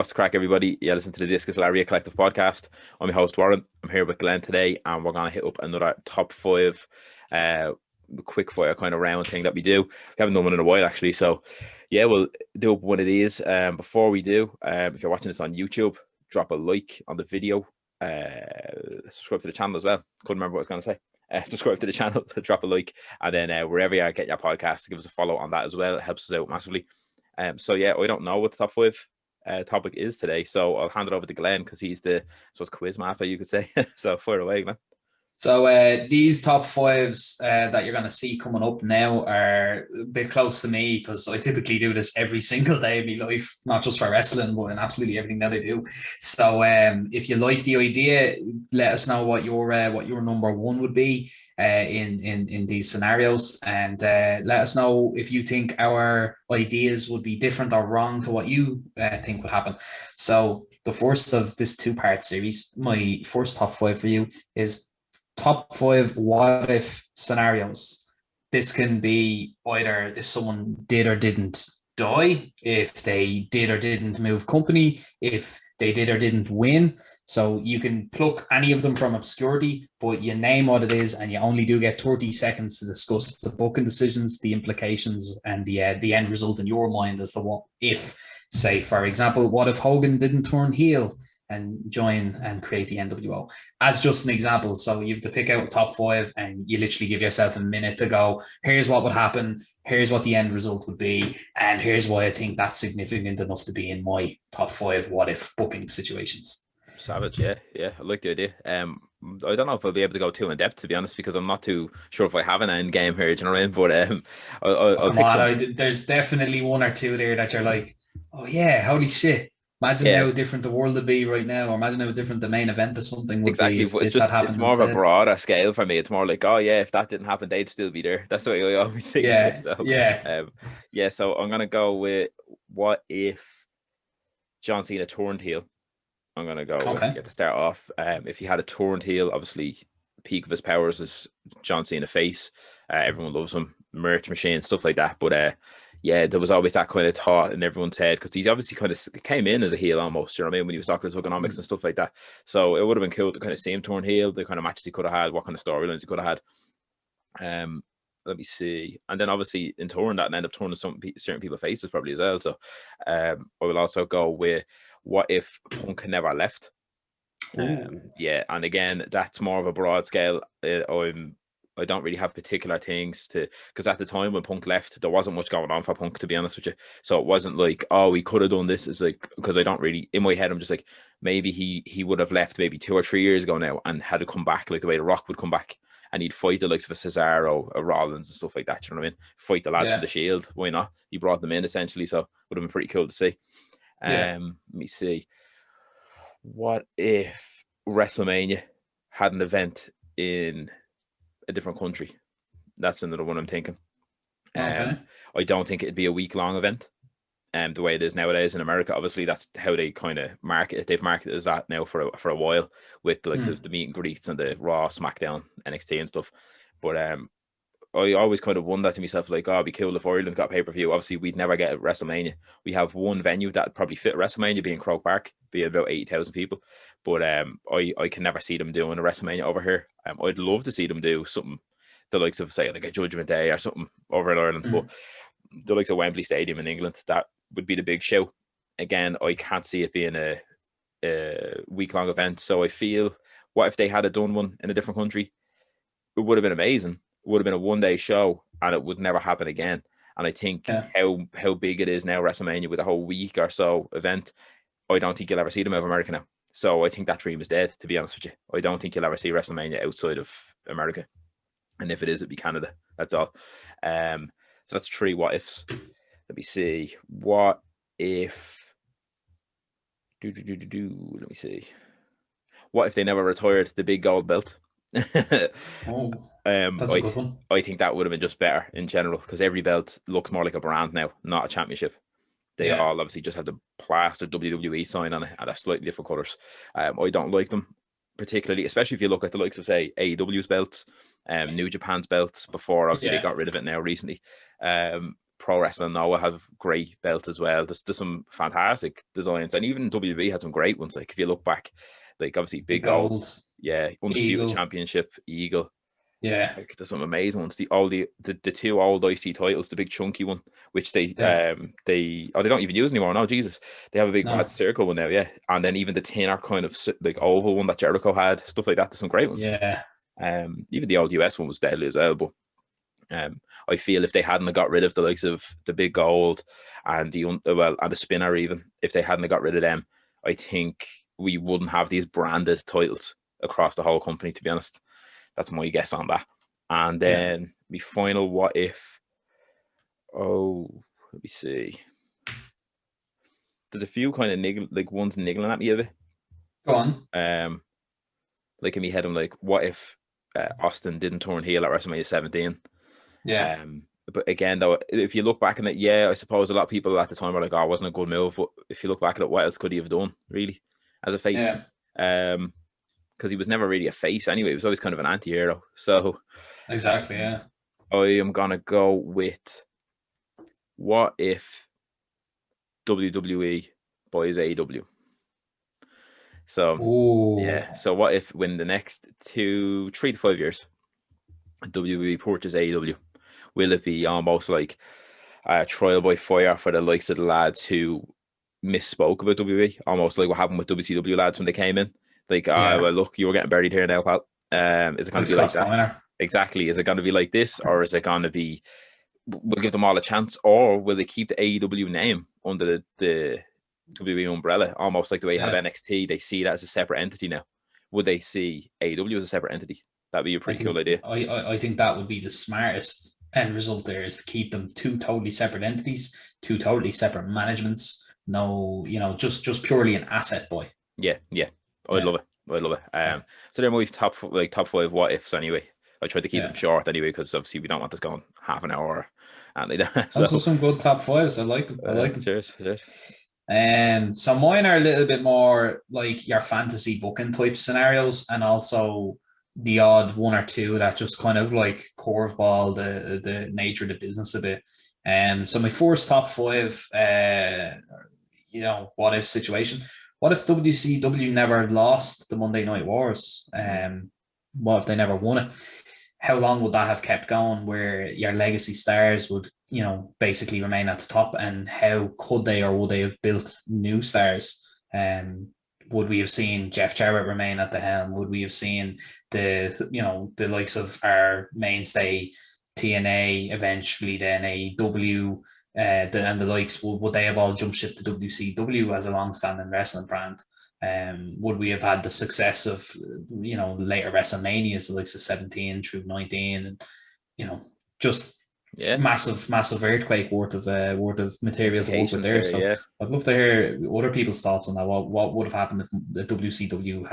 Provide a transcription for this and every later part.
What's the crack, everybody? Yeah, listen to the Discus Laria Collective podcast. I'm your host, Warren. I'm here with Glenn today, and we're going to hit up another top five, quick fire kind of round thing that we do. We haven't done one in a while, actually. So, yeah, we'll do up one of these. Before we do, if you're watching this on YouTube, drop a like on the video. Subscribe to the channel as well. Couldn't remember what I was going to say. Subscribe to the channel, drop a like, and then wherever you are, get your podcast, give us a follow on that as well. It helps us out massively. So, yeah, I don't know what the top five topic is today, so I'll hand it over to Glenn because he's the quiz master, you could say. So fire away, Glenn. So these top fives that you're going to see coming up now are a bit close to me because I typically do this every single day of my life, not just for wrestling, but in absolutely everything that I do. So if you like the idea, let us know what your number one would be in these scenarios, and let us know if you think our ideas would be different or wrong to what you think would happen. So the first of this two-part series, my first top five for you is top five what if scenarios. This can be either if someone did or didn't die, if they did or didn't move company, if they did or didn't win. So you can pluck any of them from obscurity, but you name what it is, and you only do get 30 seconds to discuss the booking decisions, the implications, and the end result in your mind as to what if. Say, for example, what if Hogan didn't turn heel and join and create the NWO, as just an example. So you have to pick out a top five, and you literally give yourself a minute to go, here's what would happen, here's what the end result would be, and here's why I think that's significant enough to be in my top five what if booking situations. Savage, yeah, I like the idea. I don't know if I'll be able to go too in depth, to be honest, because I'm not too sure if I have an end game here. Do you know what I mean? But I'll pick some. There's definitely one or two there that you're like, oh yeah, holy shit. Imagine how different the world would be right now, or imagine how different the main event of something would be if this had happened. It's more of a broader scale for me. It's more like, oh yeah, if that didn't happen, they'd still be there. That's the way I always think of it. So, so I'm gonna go with what if John Cena turned heel. I'm gonna go get to start off. If he had a turned heel, obviously peak of his powers is John Cena face. Everyone loves him, merch machine, stuff like that. But there was always that kind of thought in everyone's head because he's obviously kind of came in as a heel almost, you know what I mean, when he was talking to tokenomics and stuff like that. So it would have been cool to kind of see him turn heel, the kind of matches he could have had, what kind of storylines he could have had. Let me see. And then obviously in touring that and end up turning certain people's faces probably as well. So I will also go with what if Punk never left. And again, that's more of a broad scale. I don't really have particular things because at the time when Punk left, there wasn't much going on for Punk, to be honest with you. So it wasn't like, oh, we could have done this. It's like, because I don't really, in my head, I'm just like, maybe he would have left maybe 2 or 3 years ago now and had to come back like the way The Rock would come back, and he'd fight the likes of a Cesaro, a Rollins and stuff like that. You know what I mean? Fight the lads from the Shield. Why not? He brought them in essentially. So it would have been pretty cool to see. Let me see. What if WrestleMania had an event in a different country? That's another one I'm thinking. I don't think it'd be a week-long event. The way it is nowadays in America, obviously that's how they kind of market it. They've marketed as that now for a while with the likes of the meet and greets and the Raw, SmackDown, NXT and stuff. But I always kind of wonder to myself, like, oh, it'd be cool if Ireland got pay-per-view. Obviously, we'd never get a WrestleMania. We have one venue that'd probably fit WrestleMania, being Croke Park, be about 80,000 people. But I can never see them doing a WrestleMania over here. I'd love to see them do something, the likes of, say, like a Judgment Day or something over in Ireland. But the likes of Wembley Stadium in England, that would be the big show. Again, I can't see it being a week-long event. So I feel, what if they had done one in a different country? It would have been amazing. It would have been a one-day show, and it would never happen again. And I think how big it is now, WrestleMania, with a whole week or so event, I don't think you'll ever see them out of America now. So I think that dream is dead, to be honest with you. I don't think you'll ever see WrestleMania outside of America. And if it is, it'd be Canada. That's all. So that's 3 what ifs. Let me see. What if... Let me see. What if they never retired the big gold belt? That's a good one. I think that would have been just better in general, because every belt looks more like a brand now, not a championship. They all obviously just have the plastered WWE sign on it, and they're slightly different colours. I don't like them particularly, especially if you look at the likes of, say, AEW's belts, New Japan's belts before. Obviously, they got rid of it now recently. Pro Wrestling Noah have great belts as well. There's some fantastic designs, and even WWE had some great ones. Like if you look back, like obviously Big Gold, Undisputed Eagle. Championship, Eagle. Yeah, like there's some amazing ones. The two old IC titles, the big chunky one, which they don't even use anymore. No, Jesus, they have a big bad circle one now. Yeah, and then even the thinner kind of like oval one that Jericho had, stuff like that. There's some great ones. Yeah. Even the old US one was deadly as well. But I feel if they hadn't got rid of the likes of the Big Gold and and the Spinner, even if they hadn't got rid of them, I think we wouldn't have these branded titles across the whole company, to be honest. That's my guess on that. And then my final what if. Oh, let me see. There's a few kind of ones niggling at me a bit. Go on. Like in my head, I'm like, what if Austin didn't turn heel at WrestleMania 17? Yeah. But again, though, if you look back on it, I suppose a lot of people at the time were like, "Oh, it wasn't a good move." But if you look back at it, what else could he have done, really, as a face? Because he was never really a face anyway. He was always kind of an anti-hero. So exactly, yeah. I am gonna go with what if WWE buys AEW. So so what if when the next 3 to 5 years WWE purchase AEW, will it be almost like a trial by fire for the likes of the lads who misspoke about WWE, almost like what happened with WCW lads when they came in? Like, well, look, you were getting buried here now, pal. Is it going to be like that? Exactly. Is it going to be like this, or is it going to be, we'll give them all a chance, or will they keep the AEW name under the WWE umbrella, almost like the way you have NXT? They see that as a separate entity now. Would they see AEW as a separate entity? That'd be a pretty cool idea. I think that would be the smartest end result there, is to keep them two totally separate entities, two totally separate managements. No, just purely an asset boy. Yeah. I'd love it. So they're my top 5 what ifs anyway. I tried to keep them short anyway, because obviously we don't want this going half an hour and like that. Those are some good top 5s. I like them. Cheers. So mine are a little bit more like your fantasy booking type scenarios, and also the odd one or two that just kind of like curveball the nature of the business a bit. So my first top 5, what if situation. What if WCW never lost the Monday Night Wars? What if they never won it? How long would that have kept going, where your legacy stars would, basically remain at the top? And how could they, or would they have built new stars? Would we have seen Jeff Jarrett remain at the helm? Would we have seen the likes of our mainstay TNA, eventually then AEW, and the likes? Would they have all jumped ship to WCW as a long-standing wrestling brand? Would we have had the success of later WrestleManias, the likes of 17 through 19, and just massive earthquake worth of material to work with there? So I'd love to hear other people's thoughts on that. What would have happened if the WCW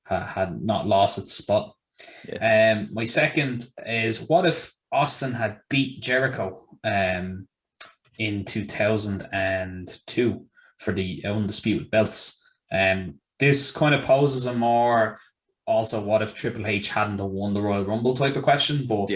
had not lost its spot? My second is, what if Austin had beat Jericho in 2002 for the undisputed belts? This kind of poses a more, also, what if Triple H hadn't won the Royal Rumble type of question? But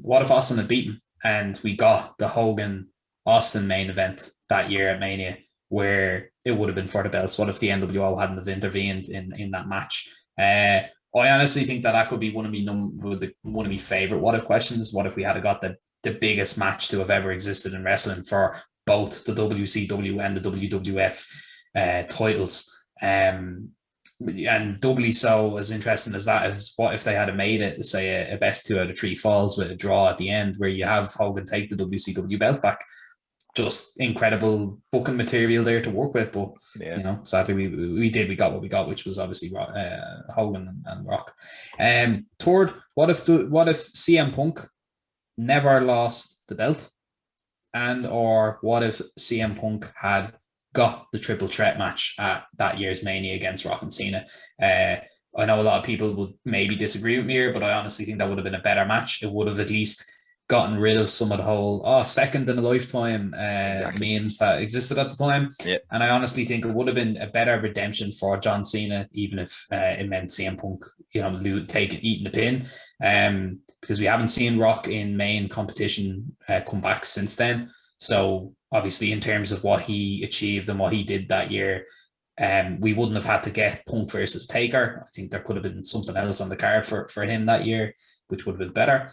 what if Austin had beaten and we got the Hogan Austin main event that year at Mania, where it would have been for the belts? What if the NWO hadn't have intervened in that match? I honestly think that could be one of my favorite what if questions. What if we had got the biggest match to have ever existed in wrestling for both the WCW and the WWF titles? And doubly so as interesting as that is, what if they had made it, say, a best 2 out of 3 falls with a draw at the end, where you have Hogan take the WCW belt back? Just incredible booking material there to work with. But sadly we got what we got, which was obviously Hogan and Rock. Third, what if CM Punk never lost the belt, or what if CM Punk had got the triple threat match at that year's Mania against Rock and Cena? I know a lot of people would maybe disagree with me here, but I honestly think that would have been a better match. It would have at least gotten rid of some of the whole second in a lifetime memes that existed at the time. Yeah. And I honestly think it would have been a better redemption for John Cena, even if it meant CM Punk, eating the pin. Because we haven't seen Rock in main competition come back since then. So obviously, in terms of what he achieved and what he did that year, we wouldn't have had to get Punk versus Taker. I think there could have been something else on the card for him that year, which would have been better.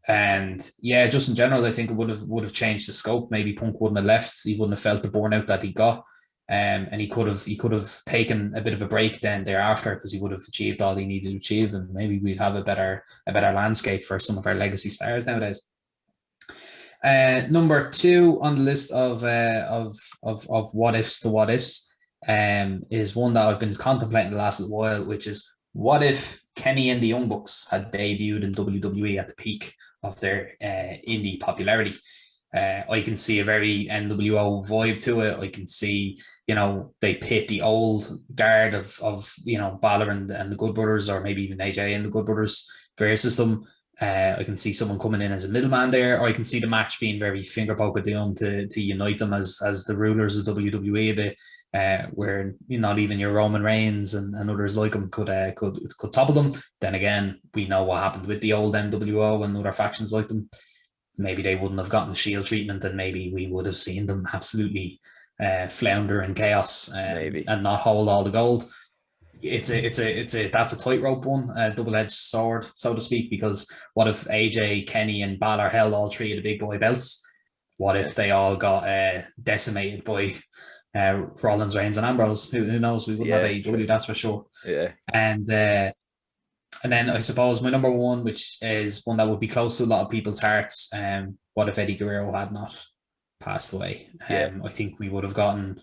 And yeah, just in general, I think it would have changed the scope. Maybe Punk wouldn't have left. He wouldn't have felt the burnout that he got. And he could have taken a bit of a break then thereafter, because he would have achieved all he needed to achieve, and maybe we'd have a better landscape for some of our legacy stars nowadays. Number 2 on the list of what ifs to what ifs is one that I've been contemplating the last little while, which is, what if Kenny and the Young Bucks had debuted in WWE at the peak of their indie popularity? I can see a very NWO vibe to it. I can see, they pit the old guard of Balor and the Good Brothers, or maybe even AJ and the Good Brothers versus them. I can see someone coming in as a middleman there, or I can see the match being very finger poke of doom to unite them as the rulers of WWE a bit, where not even your Roman Reigns and others like him could topple them. Then again, we know what happened with the old NWO and other factions like them. Maybe they wouldn't have gotten the Shield treatment, and maybe we would have seen them absolutely flounder in chaos and not hold all the gold. That's a tightrope one, a double-edged sword, so to speak, because what if AJ, Kenny, and Balor held all 3 of the big boy belts? What if they all got decimated by Rollins, Reigns, and Ambrose? Who knows? We wouldn't have AEW, that's for sure. Yeah. And then I suppose my number 1, which is one that would be close to a lot of people's hearts, what if Eddie Guerrero had not passed away? I think we would have gotten,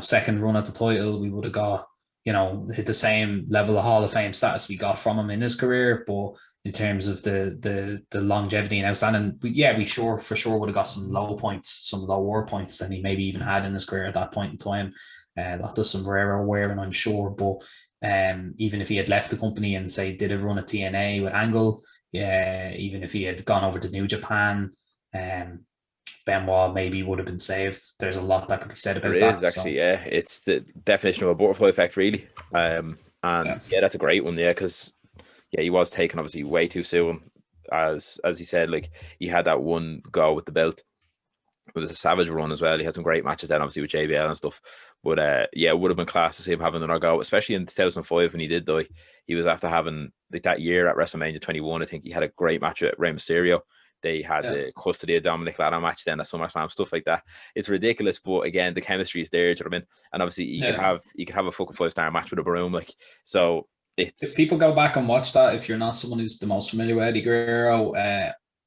second run at the title. We would have got, hit the same level of Hall of Fame status we got from him in his career, but in terms of the longevity and outstanding, we for sure would have got some lower points than he maybe even had in his career at that point in time. Lots of sombrero wearing, I'm sure, but even if he had left the company and say did a run at TNA with Angle, even if he had gone over to New Japan, Benoit maybe would have been saved. There's a lot that could be said about that. It is actually, it's the definition of a butterfly effect, really. That's a great one, because he was taken obviously way too soon. As he said, like, he had that one go with the belt. It was a savage run as well. He had some great matches then, obviously, with JBL and stuff. But it would have been class to see him having another go, especially in 2005 when he did die. He was after having, like, that year at WrestleMania 21. I think he had a great match with Rey Mysterio. They had the custody of Dominic Ladder match then at SummerSlam, stuff like that. It's ridiculous, but again, the chemistry is there. Do you know what I mean? And obviously, you could have a fucking 5-star match with a broom, like, so. If people go back and watch that, if you're not someone who's the most familiar with Eddie Guerrero,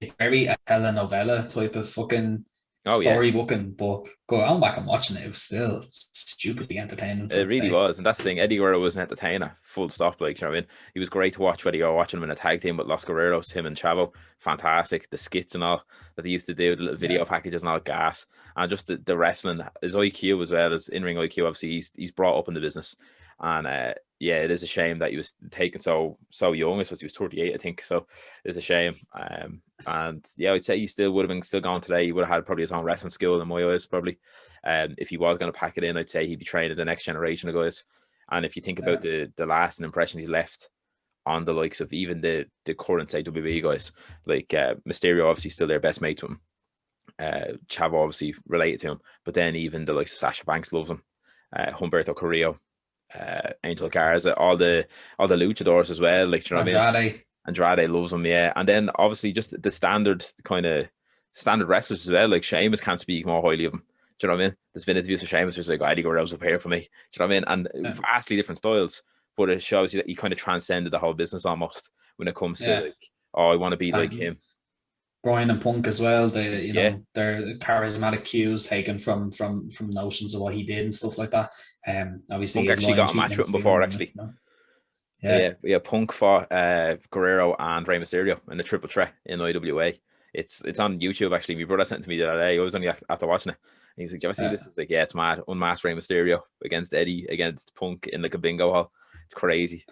it's very a telenovela type of fucking storybooking, but going back and watching it was still stupidly entertaining. It really was, and that's the thing. Eddie Guerrero was an entertainer, full stop. Like, you know what I mean? He was great to watch. Whether you're watching him in a tag team with Los Guerreros, him and Chavo, fantastic. The skits and all that they used to do, the little video packages and all, gas, and just the wrestling, his IQ as well, as in-ring IQ. Obviously, he's brought up in the business, and it is a shame that he was taken so young. I suppose he was 38, I think. So it's a shame. And I'd say he still would have been still going today. He would have had probably his own wrestling skill in my eyes, probably. If he was going to pack it in, I'd say he'd be training the next generation of guys. And if you think about the lasting impression he's left on the likes of even the current, say, WWE guys, like Mysterio, obviously still their best mate to him. Chavo obviously related to him, but then even the likes of Sasha Banks loves him. Humberto Carrillo, Angel Garza, all the luchadors as well, like, you know what I mean? Andrade loves him, and then obviously just the standard wrestlers as well, like Sheamus can't speak more highly of him. Do you know what I mean? There's been interviews with Sheamus who's like, Eddie Guerrero's up here for me. Do you know what I mean? And vastly different styles, but it shows you that he kind of transcended the whole business almost when it comes to like, I want to be like him. Bryan and Punk as well. Their charismatic cues taken from notions of what he did and stuff like that. Obviously, Punk actually got a match with him before, actually. Punk fought Guerrero and Rey Mysterio in the triple threat in IWA. It's on YouTube, actually. My brother sent it to me the other day. I was only after watching it. And he was like, "Do you ever see this?" I was like, "Yeah, it's mad. Unmasked Rey Mysterio against Eddie, against Punk in like a bingo hall. It's crazy."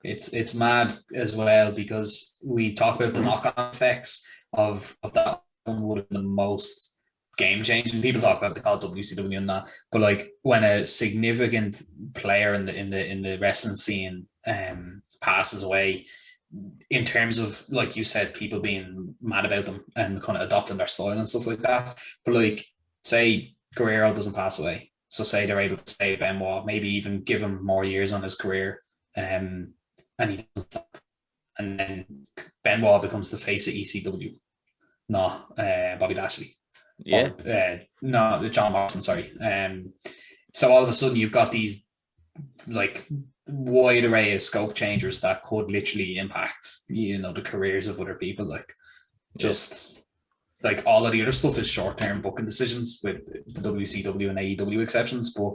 It's mad as well, because we talk about the knock-on effects. of that one would have been the most game changing. People talk about the call WCW and that, but like when a significant player in the wrestling scene passes away, in terms of, like you said, people being mad about them and kind of adopting their style and stuff like that. But like, say Guerrero doesn't pass away, so say they're able to save Benoit, maybe even give him more years on his career, and he doesn't stop, and then Benoit becomes the face of ECW, not Bobby Lashley. Yeah. Or, no, John Morrison, sorry. So all of a sudden you've got these like wide array of scope changers that could literally impact, you know, the careers of other people. Like, just like all of the other stuff is short-term booking decisions with the WCW and AEW exceptions, but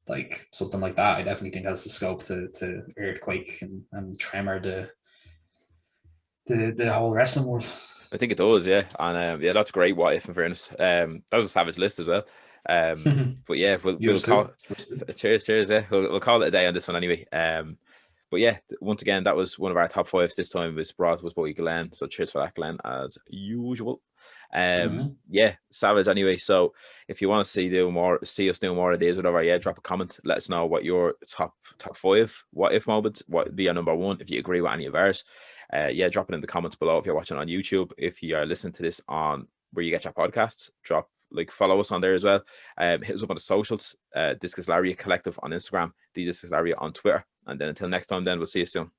like something like that, I definitely think has the scope to earthquake and tremor the whole wrestling world. I think it does, yeah. And yeah, that's great. What if, in fairness, that was a savage list as well. But yeah, we'll call. Cheers. Yeah, we'll call it a day on this one anyway. But yeah, once again, that was one of our top fives. This time was brought was by Glenn. So cheers for that, Glenn, as usual. Yeah, savage anyway. So if you want to see us do more of these, whatever, yeah, drop a comment. Let us know what your top five what if moments, what would be your number one if you agree with any of ours. Yeah, drop it in the comments below if you're watching on YouTube. If you are listening to this on where you get your podcasts, follow us on there as well. Hit us up on the socials, Discus Larry Collective on Instagram, the Discus Larry on Twitter. And then until next time, then we'll see you soon.